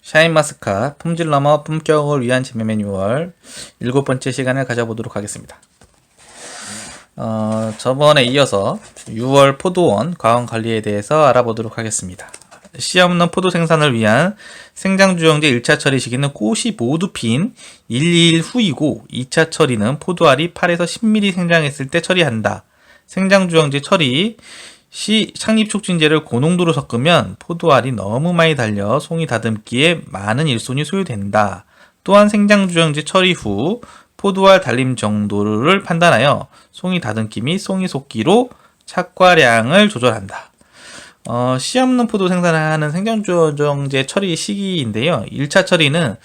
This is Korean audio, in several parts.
샤인마스카 품질 넘어 품격을 위한 재매 매뉴얼 7번째 시간을 가져보도록 하겠습니다. 저번에 이어서 6월 포도원 과원 관리에 대해서 알아보도록 하겠습니다. 씨 없는 포도 생산을 위한 생장주정제 1차 처리 시기는 꽃이 모두 핀 1, 2일 후이고 2차 처리는 포도알이 8에서 10mm 생장했을 때 처리한다. 생장주정제 처리 시 착립촉진제를 고농도로 섞으면 포도알이 너무 많이 달려 송이 다듬기에 많은 일손이 소요된다. 또한 생장주정제 처리 후 포도알 달림 정도를 판단하여 송이 다듬기 및 송이 속기로 착과량을 조절한다. 씨 없는 포도 생산하는 생장주정제 처리 시기인데요. 1차 처리는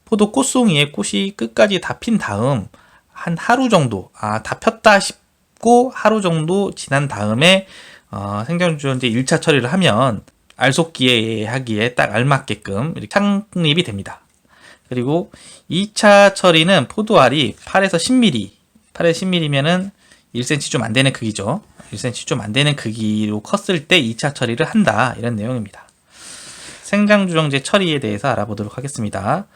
포도 꽃송이에 꽃이 끝까지 다 핀 다음 한 하루 정도, 다 폈다 싶고 하루 정도 지난 다음에 생장주정제 1차 처리를 하면 알속기에 하기에 딱 알맞게끔 이렇게 착립이 됩니다. 그리고 2차 처리는 포도알이 8에서 10mm, 8에서 10mm면은 1cm 좀 안 되는 크기죠. 1cm 좀 안 되는 크기로 컸을 때 2차 처리를 한다. 이런 내용입니다. 생장주정제 처리에 대해서 알아보도록 하겠습니다.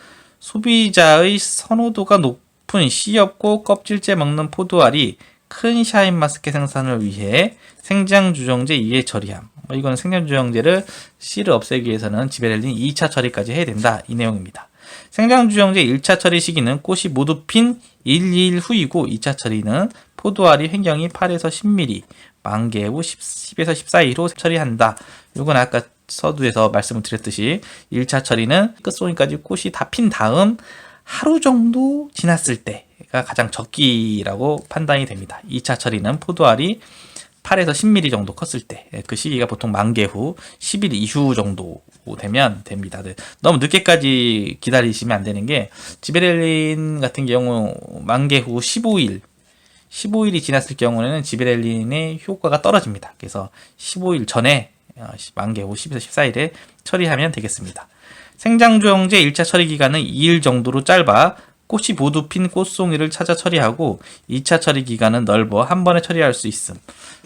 소비자의 선호도가 높은 씨 없고 껍질째 먹는 포도알이 큰 샤인마스켓 생산을 위해 생장주정제 2회 처리함. 이거는 생장주정제를 씨를 없애기 위해서는 지베렐린 2차 처리까지 해야 된다. 이 내용입니다. 생장주정제 1차 처리 시기는 꽃이 모두 핀 1, 2일 후이고 2차 처리는 포도알이 횡경이 8에서 10mm, 만개 후 10에서 14일로 처리한다. 이건 아까 서두에서 말씀을 드렸듯이 1차 처리는 끝송이까지 꽃이 다 핀 다음 하루 정도 지났을 때가 가장 적기라고 판단이 됩니다. 2차 처리는 포도알이 8에서 10mm 정도 컸을 때, 그 시기가 보통 만개 후 10일 이후 정도 되면 됩니다. 너무 늦게까지 기다리시면 안 되는 게, 지베렐린 같은 경우 만개 후 15일이 지났을 경우에는 지베렐린의 효과가 떨어집니다. 그래서 15일 전에 만개 후 10에서 14일에 처리하면 되겠습니다. 생장주정제 1차 처리 기간은 2일 정도로 짧아 꽃이 모두 핀 꽃송이를 찾아 처리하고 2차 처리 기간은 넓어 한 번에 처리할 수 있음.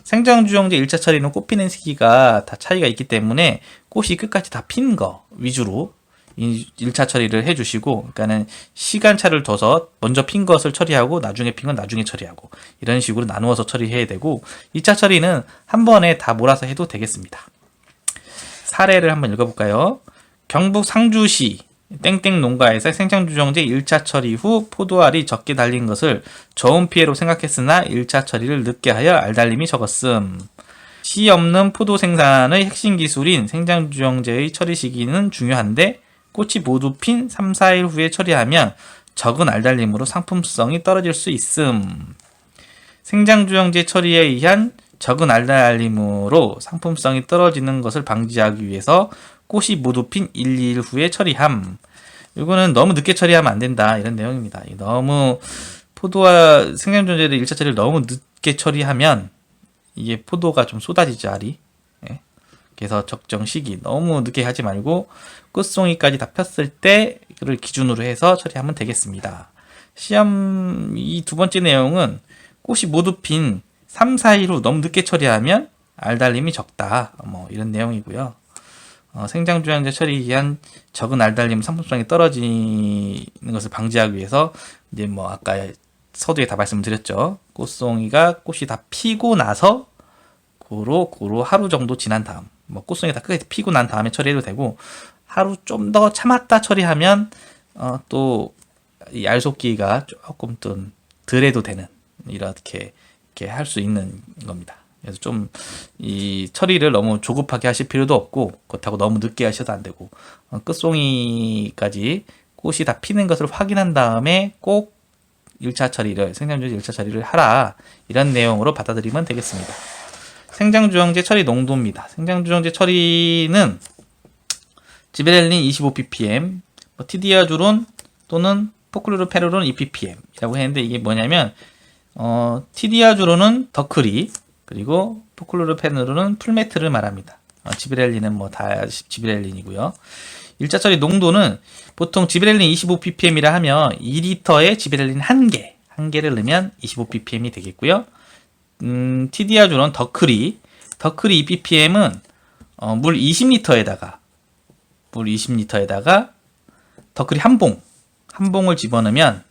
생장주정제 1차 처리는 꽃 피는 시기가 다 차이가 있기 때문에 꽃이 끝까지 다 핀 거 위주로 1차 처리를 해주시고, 그러니까는 시간차를 둬서 먼저 핀 것을 처리하고 나중에 핀 건 나중에 처리하고 이런 식으로 나누어서 처리해야 되고, 2차 처리는 한 번에 다 몰아서 해도 되겠습니다. 사례를 한번 읽어볼까요? 경북 상주시 땡땡 농가에서 생장주정제 1차 처리 후 포도알이 적게 달린 것을 저온 피해로 생각했으나 1차 처리를 늦게 하여 알달림이 적었음. 씨 없는 포도 생산의 핵심 기술인 생장주정제의 처리 시기는 중요한데 꽃이 모두 핀 3, 4일 후에 처리하면 적은 알달림으로 상품성이 떨어질 수 있음. 생장주정제 처리에 의한 적은 알달림으로 상품성이 떨어지는 것을 방지하기 위해서 꽃이 모두 핀 1, 2일 후에 처리함. 이거는 너무 늦게 처리하면 안 된다. 이런 내용입니다. 너무 포도와 생장주정제를 1차 처리를 너무 늦게 처리하면 이게 포도가 좀 쏟아지죠, 알이. 예. 그래서 적정 시기 너무 늦게 하지 말고 꽃송이까지 다 폈을 때를 기준으로 해서 처리하면 되겠습니다. 시험 이 두 번째 내용은 꽃이 모두 핀 3, 4일 후 너무 늦게 처리하면 알달림이 적다. 이런 내용이고요. 생장주정제 처리 기한 적은 알달림 상품성이 떨어지는 것을 방지하기 위해서 이제 아까 서두에 다 말씀드렸죠. 꽃송이가 꽃이 다 피고 나서 고로 하루 정도 지난 다음, 꽃송이 다 끝까지 피고 난 다음에 처리해도 되고, 하루 좀 더 참았다 처리하면 또 이 알속기가 조금 좀 덜 해도 되는, 이렇게 할 수 있는 겁니다. 그래서 좀 이 처리를 너무 조급하게 하실 필요도 없고, 그렇다고 너무 늦게 하셔도 안 되고, 끝송이까지 꽃이 다 피는 것을 확인한 다음에 꼭 1차 처리를, 생장주정제 1차 처리를 하라. 이런 내용으로 받아들이면 되겠습니다. 생장주정제 처리 농도입니다. 생장주정제 처리는 지베렐린 25ppm, 티디아주론 또는 포클루르페놀은 2ppm이라고 했는데, 이게 뭐냐면 티디아주론은 더크리, 그리고 포클루르페놀은 풀매트를 말합니다. 지베렐린은 다 지베렐린이고요. 1차 처리 농도는 보통 지베렐린 25ppm이라 하면 2리터에 지베렐린 1개를 넣으면 25ppm이 되겠고요. 티디아주론 더크리 2ppm은 물 20리터에다가 더크리 한 봉을 집어넣으면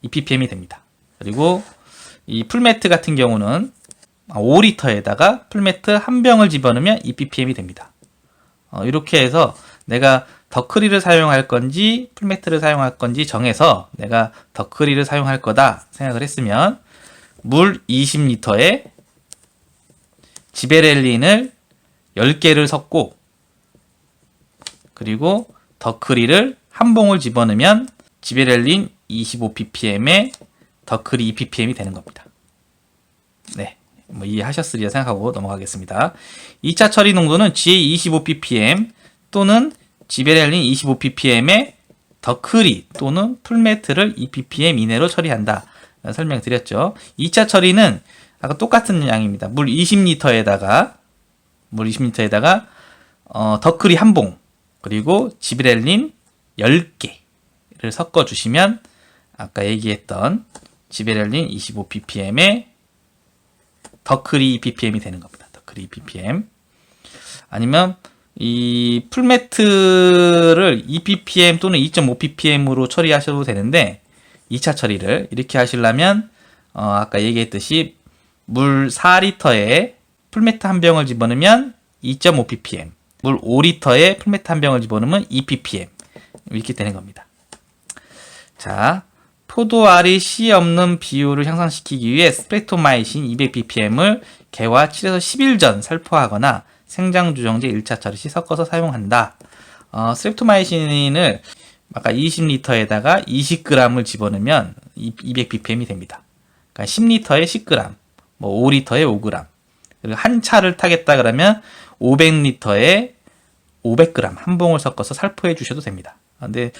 2ppm이 됩니다. 그리고 이 풀매트 같은 경우는 5리터에다가 풀매트 한 병을 집어넣으면 2ppm이 됩니다. 이렇게 해서 내가 더크리를 사용할 건지 풀매트를 사용할 건지 정해서 내가 더크리를 사용할 거다 생각을 했으면 물 20리터에 지베렐린을 10개를 섞고 그리고 더크리를 한 봉을 집어넣으면 지베렐린 25ppm에 더크리 2ppm이 되는 겁니다. 네, 뭐 이해하셨으리라 생각하고 넘어가겠습니다. 2차 처리 농도는 GA 25ppm 또는 지베렐린 25ppm에 더크리 또는 풀매트를 2ppm 이내로 처리한다. 설명드렸죠. 2차 처리는 아까 똑같은 양입니다. 물 20리터에다가 더크리 한 봉 그리고 지베렐린 10개를 섞어 주시면 아까 얘기했던 지베렐린 25ppm에 더크리 2ppm이 되는 겁니다. 더크리 2ppm. 아니면 이 풀매트를 2ppm 또는 2.5ppm으로 처리하셔도 되는데 2차 처리를 이렇게 하시려면 아까 얘기했듯이 물 4리터에 풀매트 한 병을 집어넣으면 2.5ppm, 물 5리터에 풀매트 한 병을 집어넣으면 2ppm 이렇게 되는 겁니다. 자, 포도알이 씨 없는 비율을 향상시키기 위해 스프렉토마이신 200ppm을 개화 7에서 10일 전 살포하거나 생장주정제 1차 처리 시 섞어서 사용한다. 스트랩토마이신을 아까 20리터에다가 20g을 집어넣으면 200ppm이 됩니다. 그러니까 10리터에 10g, 뭐 5리터에 5g. 그리고 한 차를 타겠다 그러면 500리터에 500g 한 봉을 섞어서 살포해 주셔도 됩니다. 근데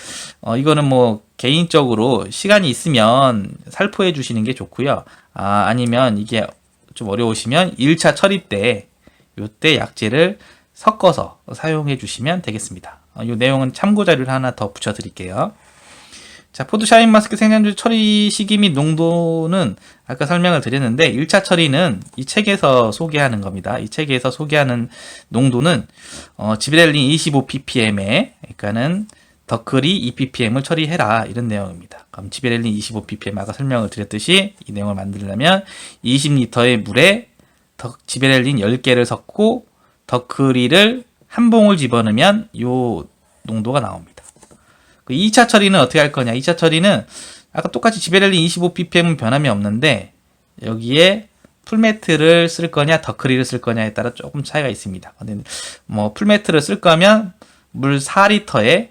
이거는 뭐 개인적으로 시간이 있으면 살포해 주시는 게 좋고요. 아니면 이게 좀 어려우시면 1차 처리 때 요때 약재를 섞어서 사용해 주시면 되겠습니다. 이 내용은 참고 자료를 하나 더 붙여 드릴게요. 자, 포도 샤인마스크 생산주 처리 시기 및 농도는 아까 설명을 드렸는데 1차 처리는 이 책에서 소개하는 겁니다. 이 책에서 소개하는 농도는 지베렐린 25ppm에 그러니까는 더크리 2ppm을 처리해라 이런 내용입니다. 그럼 지베렐린 25ppm 아까 설명을 드렸듯이 이 내용을 만들려면 20리터의 물에 지베렐린 10개를 섞고 더크리를 한 봉을 집어넣으면 이 농도가 나옵니다. 2차 처리는 어떻게 할 거냐? 2차 처리는 아까 똑같이 지베렐린 25ppm은 변함이 없는데 여기에 풀매트를 쓸 거냐 더크리를 쓸 거냐에 따라 조금 차이가 있습니다. 근데 뭐 풀매트를 쓸 거면 물 4리터에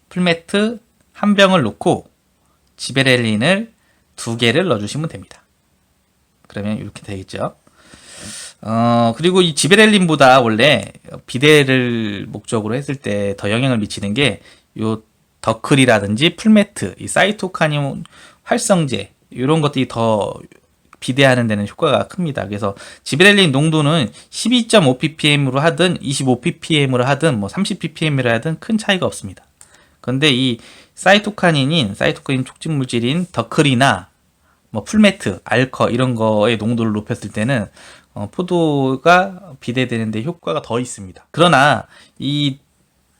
풀매트 한 병을 넣고 지베렐린을 2개를 넣어주시면 됩니다. 그러면 이렇게 되겠죠. 그리고 이 지베렐린보다 원래 비대를 목적으로 했을 때 더 영향을 미치는 게 요 더클이라든지 풀매트, 이 사이토카닌 활성제 이런 것들이 더 비대하는 데는 효과가 큽니다. 그래서 지베렐린 농도는 12.5ppm으로 하든 25ppm으로 하든 뭐 30ppm으로 하든 큰 차이가 없습니다. 그런데 이 사이토카닌 촉진 물질인 더클이나 뭐 풀매트, 알커 이런 거의 농도를 높였을 때는 포도가 비대되는데 효과가 더 있습니다. 그러나 이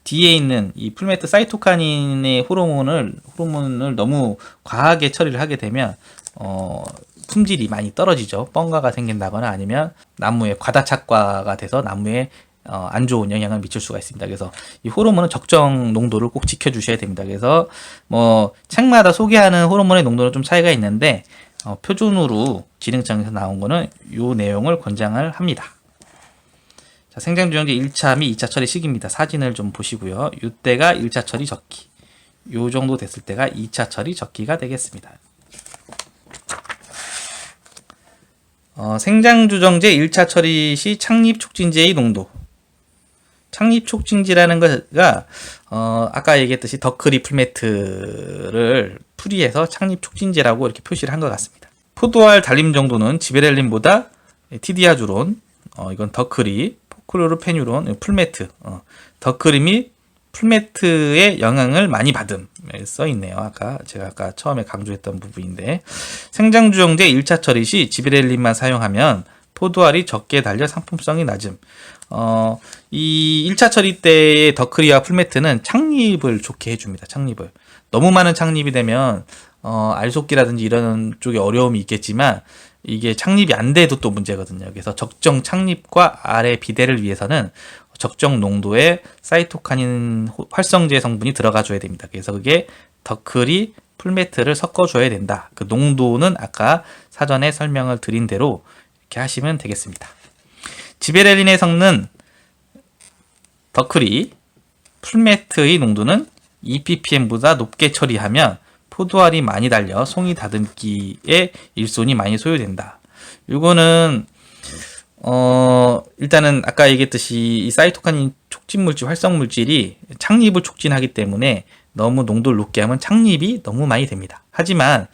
뒤에 있는 이 풀매트 사이토카닌의 호르몬을 너무 과하게 처리를 하게 되면 품질이 많이 떨어지죠. 뻥가가 생긴다거나 아니면 나무에 과다착과가 돼서 나무에 안 좋은 영향을 미칠 수가 있습니다. 그래서 이 호르몬은 적정 농도를 꼭 지켜주셔야 됩니다. 그래서 뭐 책마다 소개하는 호르몬의 농도는 좀 차이가 있는데 표준으로 진흥청에서 나온 거는 이 내용을 권장을 합니다. 자, 생장주정제 1차 및 2차 처리 시기입니다. 사진을 좀 보시고요. 이때가 1차 처리 적기, 요 정도 됐을 때가 2차 처리 적기가 되겠습니다. 생장주정제 1차 처리 시 창립촉진제의 농도. 창립촉진제라는 것가 아까 얘기했듯이 더크리 풀매트를 풀이해서 창립촉진제라고 이렇게 표시를 한 것 같습니다. 포도알 달림 정도는 지베렐린보다 티디아주론, 이건 더크리, 포크로르페뉴론, 풀매트, 더크리 및 풀매트의 영향을 많이 받음 써 있네요. 제가 아까 처음에 강조했던 부분인데 생장주정제 1차 처리 시 지베렐린만 사용하면 포도알이 적게 달려 상품성이 낮음. 이 1차 처리 때의 더크리와 풀매트는 착립을 좋게 해줍니다. 착립을. 너무 많은 착립이 되면 알속기라든지 이런 쪽에 어려움이 있겠지만 이게 착립이 안 돼도 또 문제거든요. 그래서 적정 착립과 알의 비대를 위해서는 적정 농도의 사이토카닌 활성제 성분이 들어가 줘야 됩니다. 그래서 그게 더크리 풀매트를 섞어 줘야 된다. 그 농도는 아까 사전에 설명을 드린 대로 이렇게 하시면 되겠습니다. 지베렐린에 섞는 더크리 풀매트의 농도는 2ppm보다 높게 처리하면 포도알이 많이 달려 송이 다듬기에 일손이 많이 소요된다. 이거는 일단은 아까 얘기했듯이 이 사이토카닌 촉진물질, 활성물질이 착립을 촉진하기 때문에 너무 농도를 높게 하면 착립이 너무 많이 됩니다. 하지만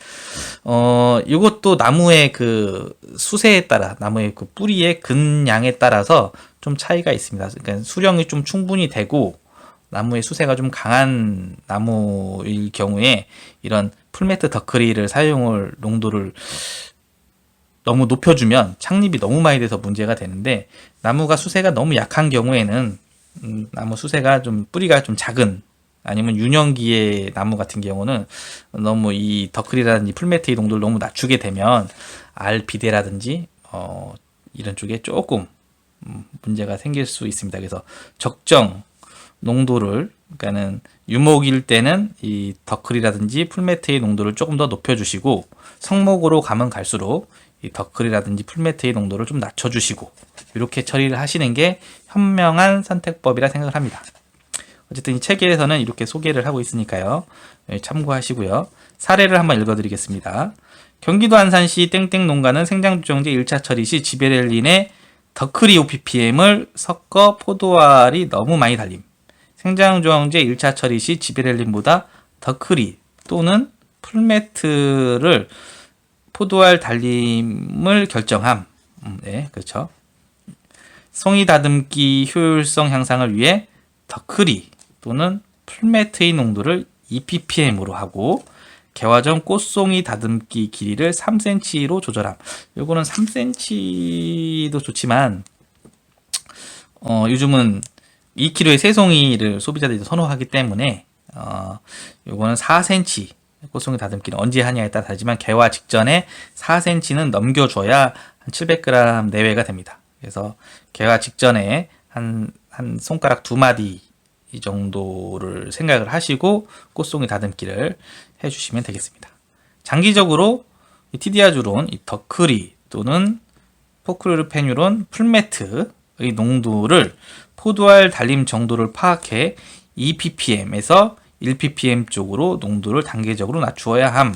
이것도 나무의 그 수세에 따라, 나무의 그 뿌리의 근양에 따라서 좀 차이가 있습니다. 그러니까 수령이 좀 충분히 되고 나무의 수세가 좀 강한 나무일 경우에 이런 풀매트 더크리를 사용할 농도를 너무 높여주면 착립이 너무 많이 돼서 문제가 되는데, 나무가 수세가 너무 약한 경우에는 나무 수세가 좀 뿌리가 좀 작은, 아니면 유년기의 나무 같은 경우는 너무 이 더크리라든지 풀매트의 농도를 너무 낮추게 되면 알 비대라든지 이런 쪽에 조금 문제가 생길 수 있습니다. 그래서 적정 농도를, 그러니까는 유목일 때는 이 더크리라든지 풀매트의 농도를 조금 더 높여주시고, 성목으로 가면 갈수록 이 더크리라든지 풀매트의 농도를 좀 낮춰주시고, 이렇게 처리를 하시는 게 현명한 선택법이라 생각을 합니다. 어쨌든 이 책에서는 이렇게 소개를 하고 있으니까요, 참고하시고요. 사례를 한번 읽어드리겠습니다. 경기도 안산시 땡땡 농가는 생장주정제 1차 처리 시 지베렐린에 더크리 5ppm을 섞어 포도알이 너무 많이 달림. 생장주정제 1차 처리 시 지베렐린보다 더크리 또는 풀매트를 포도알 달림을 결정함. 네, 그렇죠. 송이 다듬기 효율성 향상을 위해 더크리 또는 풀매트의 농도를 2ppm으로 하고, 개화 전 꽃송이 다듬기 길이를 3cm로 조절함. 요거는 3cm도 좋지만 요즘은 2kg의 새송이를 소비자들이 선호하기 때문에 요거는 4cm, 꽃송이 다듬기는 언제 하냐에 따라 다르지만 개화 직전에 4cm는 넘겨줘야 한 700g 내외가 됩니다. 그래서 개화 직전에 한 손가락 2마디 이 정도를 생각을 하시고 꽃송이 다듬기를 해주시면 되겠습니다. 장기적으로 이 티디아주론, 이 더크리 또는 포크로르페뉴론, 풀매트의 농도를 포도알 달림 정도를 파악해 2ppm에서 1ppm 쪽으로 농도를 단계적으로 낮추어야 함.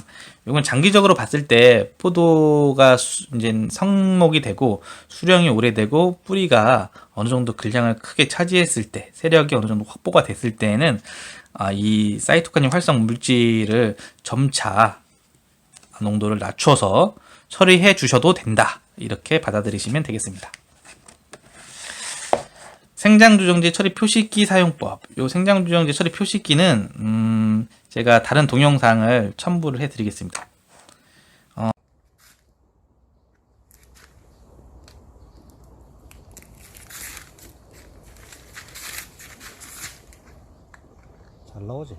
이건 장기적으로 봤을 때 포도가 이제 성목이 되고 수령이 오래되고 뿌리가 어느 정도 근량을 크게 차지했을 때, 세력이 어느 정도 확보가 됐을 때에는 이 사이토카닌 활성 물질을 점차 농도를 낮춰서 처리해 주셔도 된다. 이렇게 받아들이시면 되겠습니다. 생장주정제 처리 표시기 사용법. 요 생장주정제 처리 표시기는 제가 다른 동영상을 첨부를 해드리겠습니다. 잘 나오지?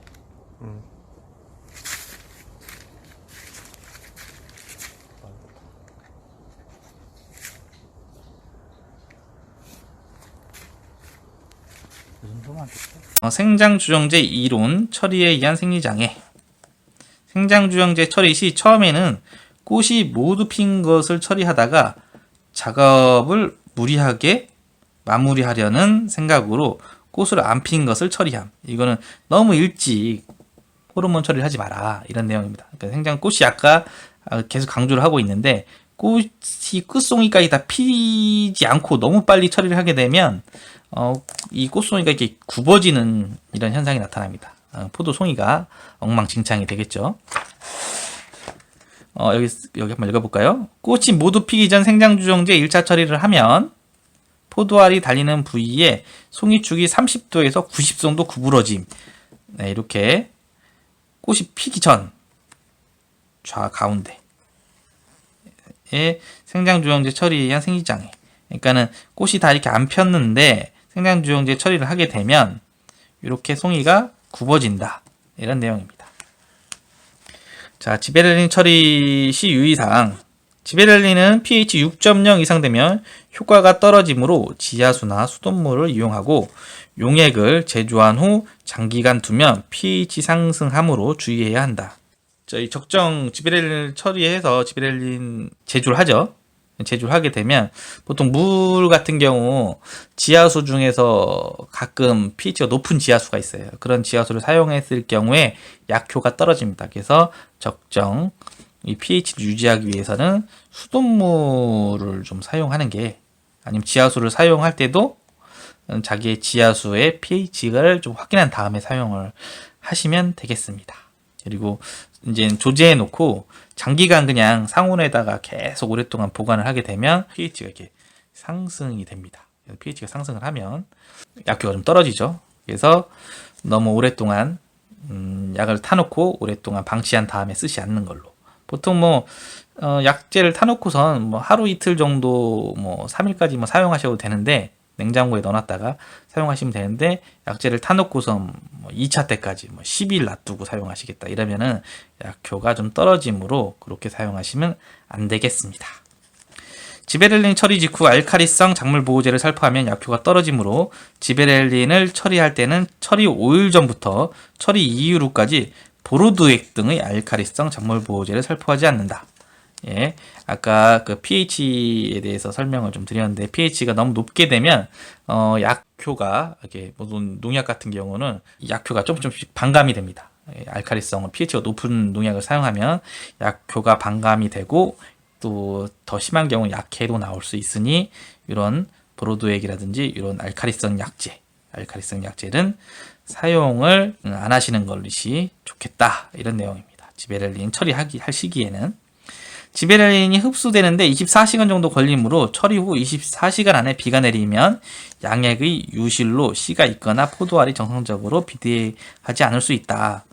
이 정도만 됐어. 생장주정제 이론 처리에 의한 생리장애. 생장주정제 처리 시 처음에는 꽃이 모두 핀 것을 처리하다가 작업을 무리하게 마무리하려는 생각으로 꽃을 안 핀 것을 처리함. 이거는 너무 일찍 호르몬 처리를 하지 마라, 이런 내용입니다. 그러니까 생장 꽃이 아까 계속 강조를 하고 있는데, 꽃이 끝송이까지 다 피지 않고 너무 빨리 처리를 하게 되면 이 꽃송이가 이렇게 굽어지는 이런 현상이 나타납니다. 포도송이가 엉망진창이 되겠죠. 여기 한번 읽어볼까요? 꽃이 모두 피기 전 생장주정제 1차 처리를 하면 포도알이 달리는 부위에 송이축이 30도에서 90도 정도 구부러짐. 네, 이렇게 꽃이 피기 전 좌가운데 생장주영제 처리에 의한 생리장애. 그러니까는 꽃이 다 이렇게 안 폈는데 생장주영제 처리를 하게 되면 이렇게 송이가 굽어진다. 이런 내용입니다. 자, 지베렐린 처리 시 유의사항. 지베렐린은 pH 6.0 이상 되면 효과가 떨어지므로 지하수나 수돗물을 이용하고 용액을 제조한 후 장기간 두면 pH 상승함으로 주의해야 한다. 저희 적정 지베렐린 처리해서 지베렐린 제조를 하죠. 제조를 하게 되면 보통 물 같은 경우 지하수 중에서 가끔 pH가 높은 지하수가 있어요. 그런 지하수를 사용했을 경우에 약효가 떨어집니다. 그래서 적정 이 pH를 유지하기 위해서는 수돗물을 좀 사용하는 게, 아니면 지하수를 사용할 때도 자기의 지하수의 pH를 좀 확인한 다음에 사용을 하시면 되겠습니다. 그리고 이제 조제해 놓고 장기간 그냥 상온에다가 계속 오랫동안 보관을 하게 되면 pH가 이렇게 상승이 됩니다. pH가 상승을 하면 약효가 좀 떨어지죠. 그래서 너무 오랫동안 약을 타놓고 오랫동안 방치한 다음에 쓰지 않는 걸로. 보통 약재를 타놓고선 하루 이틀 정도 3일까지 사용하셔도 되는데, 냉장고에 넣어놨다가 사용하시면 되는데, 약재를 타놓고선 2차 때까지 10일 놔두고 사용하시겠다 이러면은 약효가 좀 떨어지므로 그렇게 사용하시면 안 되겠습니다. 지베렐린 처리 직후 알카리성 작물 보호제를 살포하면 약효가 떨어지므로 지베렐린을 처리할 때는 처리 5일 전부터 처리 이후 후까지 보로드액 등의 알카리성 작물 보호제를 살포하지 않는다. 예, 아까 그 pH에 대해서 설명을 좀 드렸는데, pH가 너무 높게 되면 약효가, 이렇게 모든 농약 같은 경우는 약효가 조금씩 반감이 됩니다. 예, 알카리성은 pH가 높은 농약을 사용하면 약효가 반감이 되고, 또 더 심한 경우 약해도 나올 수 있으니 이런 보로드액이라든지 이런 알카리성 약제는 사용을 안 하시는 것이 좋겠다, 이런 내용입니다. 지베렐린 할 시기에는 지베렐린이 흡수되는데 24시간 정도 걸리므로 처리 후 24시간 안에 비가 내리면 양액의 유실로 씨가 있거나 포도알이 정상적으로 비대하지 않을 수 있다.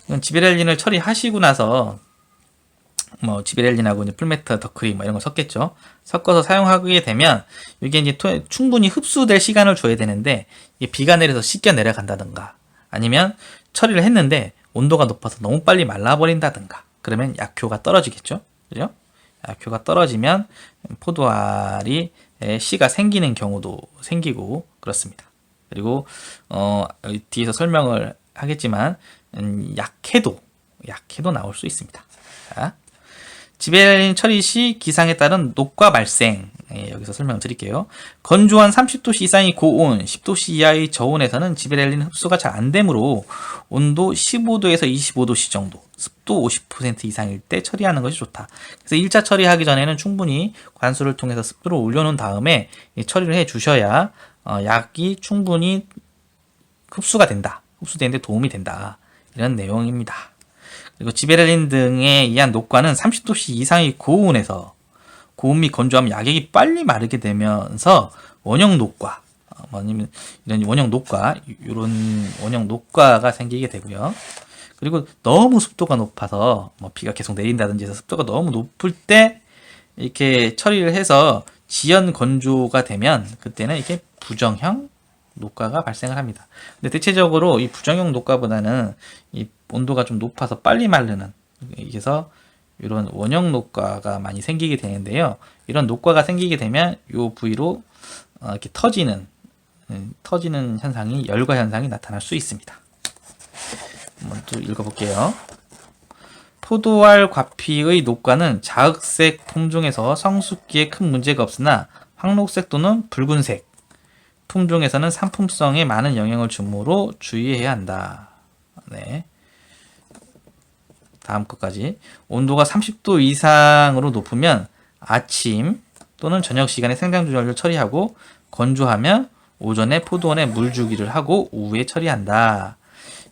이건 지베렐린을 처리하시고 나서 지베렐린하고 이제 풀메트, 더크림 이런 거 섞겠죠. 섞어서 사용하게 되면 이게 이제 충분히 흡수될 시간을 줘야 되는데, 이게 비가 내려서 씻겨 내려간다든가, 아니면 처리를 했는데 온도가 높아서 너무 빨리 말라버린다든가, 그러면 약효가 떨어지겠죠. 그죠? 약효가 떨어지면 포도알이 씨가 생기는 경우도 생기고 그렇습니다. 그리고 뒤에서 설명을 하겠지만 약해도 나올 수 있습니다. 자, 지베렐린 처리 시 기상에 따른 녹과 발생, 여기서 설명을 드릴게요. 건조한 30도씨 이상의 고온, 10도씨 이하의 저온에서는 지베렐린 흡수가 잘 안 되므로 온도 15도에서 25도씨 정도, 습도 50% 이상일 때 처리하는 것이 좋다. 그래서 1차 처리하기 전에는 충분히 관수를 통해서 습도를 올려놓은 다음에 처리를 해 주셔야 약이 충분히 흡수되는데 도움이 된다, 이런 내용입니다. 그리고 지베렐린 등에 의한 녹과는 30도씨 이상의 고온에서, 고온 및 건조하면 약액이 빨리 마르게 되면서 원형 녹과, 아니면 이런 원형 녹과가 생기게 되고요. 그리고 너무 습도가 높아서 비가 계속 내린다든지 해서 습도가 너무 높을 때 이렇게 처리를 해서 지연 건조가 되면 그때는 이렇게 부정형 녹과가 발생을 합니다. 근데 대체적으로 이 부정형 녹과보다는 이 온도가 좀 높아서 빨리 마르는, 그래서 이런 원형 녹과가 많이 생기게 되는데요. 이런 녹과가 생기게 되면 이 부위로 이렇게 터지는 현상이, 열과 현상이 나타날 수 있습니다. 한번 또 읽어볼게요. 포도알 과피의 녹과는 자흑색 품종에서 성숙기에 큰 문제가 없으나 황록색 또는 붉은색 품종에서는 상품성에 많은 영향을 주므로 주의해야 한다. 네. 다음 것까지. 온도가 30도 이상으로 높으면 아침 또는 저녁 시간에 생장주절을 처리하고, 건조하면 오전에 포도원에 물 주기를 하고 오후에 처리한다.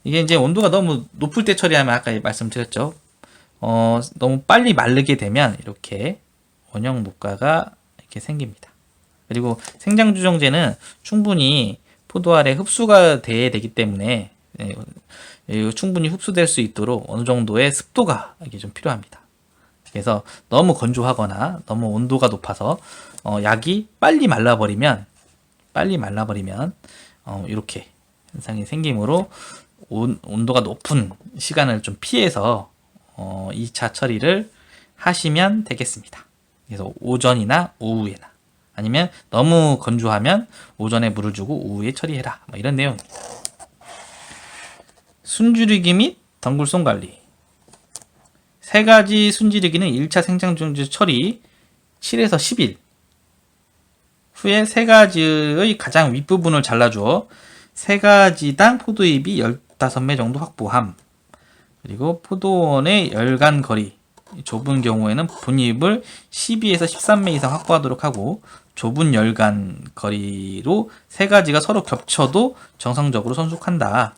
이게 이제 온도가 너무 높을 때 처리하면 아까 말씀드렸죠. 너무 빨리 마르게 되면 이렇게 원형 녹과가 이렇게 생깁니다. 그리고 생장주정제는 충분히 포도알에 흡수가 돼야 되기 때문에 충분히 흡수될 수 있도록 어느 정도의 습도가 이게 좀 필요합니다. 그래서 너무 건조하거나 너무 온도가 높아서 약이 빨리 말라버리면 이렇게 현상이 생기므로 온도가 높은 시간을 좀 피해서 2차 처리를 하시면 되겠습니다. 그래서 오전이나 오후에나, 아니면 너무 건조하면 오전에 물을 주고 오후에 처리해라, 뭐 이런 내용입니다. 순주리기 및 덩굴송 관리. 세 가지 순지리기는 1차 생장주용지 처리 7에서 10일 후에 세 가지의 가장 윗부분을 잘라주어 세 가지당 포도잎이 15매 정도 확보함. 그리고 포도원의 열간 거리, 좁은 경우에는 본잎을 12에서 13매 이상 확보하도록 하고, 좁은 열간 거리로 세 가지가 서로 겹쳐도 정상적으로 성숙한다.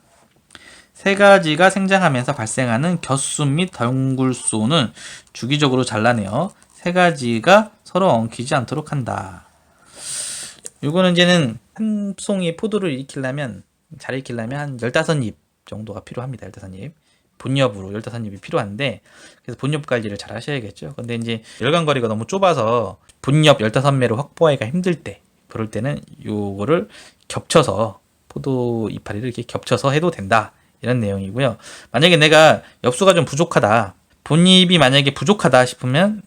세 가지가 생장하면서 발생하는 겹수 및 덩굴소는 주기적으로 잘라내어 세 가지가 서로 엉키지 않도록 한다. 요거는 이제는 한 송이 포도를 잘 익히려면 한 15잎 정도가 필요합니다. 15잎. 본엽으로 15잎이 필요한데, 그래서 본엽 관리를 잘 하셔야겠죠. 근데 이제 열간거리가 너무 좁아서 본엽 15매로 확보하기가 힘들 때, 그럴 때는 요거를 겹쳐서, 포도 이파리를 이렇게 겹쳐서 해도 된다, 이런 내용이고요. 만약에 내가 엽수가 좀 부족하다, 본잎이 만약에 부족하다 싶으면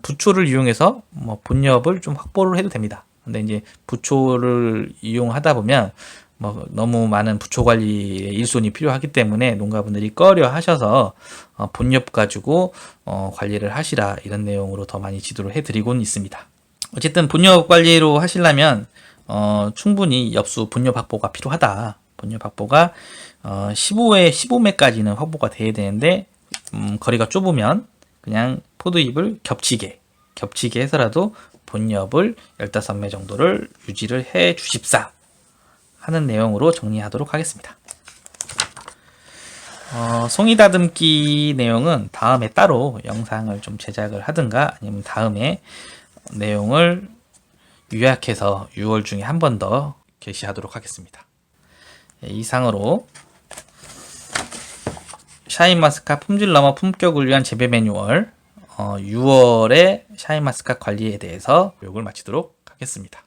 부초를 이용해서 뭐 본엽을 좀 확보를 해도 됩니다. 근데 이제 부초를 이용하다 보면 뭐 너무 많은 부초 관리에 일손이 필요하기 때문에 농가분들이 꺼려 하셔서 본엽 가지고 관리를 하시라, 이런 내용으로 더 많이 지도를 해드리곤 있습니다. 어쨌든 본엽 관리로 하시려면 충분히 엽수 본엽 확보가 필요하다. 본엽 확보가 15매까지는 확보가 돼야 되는데, 거리가 좁으면 그냥 포도잎을 겹치게 해서라도 본엽을 15매 정도를 유지를 해 주십사 하는 내용으로 정리하도록 하겠습니다. 송이 다듬기 내용은 다음에 따로 영상을 좀 제작을 하든가, 아니면 다음에 내용을 요약해서 6월 중에 한 번 더 게시하도록 하겠습니다. 이상으로 샤인마스카 품질 넘어 품격을 위한 재배 매뉴얼 6월의 샤인마스카 관리에 대해서 교육을 마치도록 하겠습니다.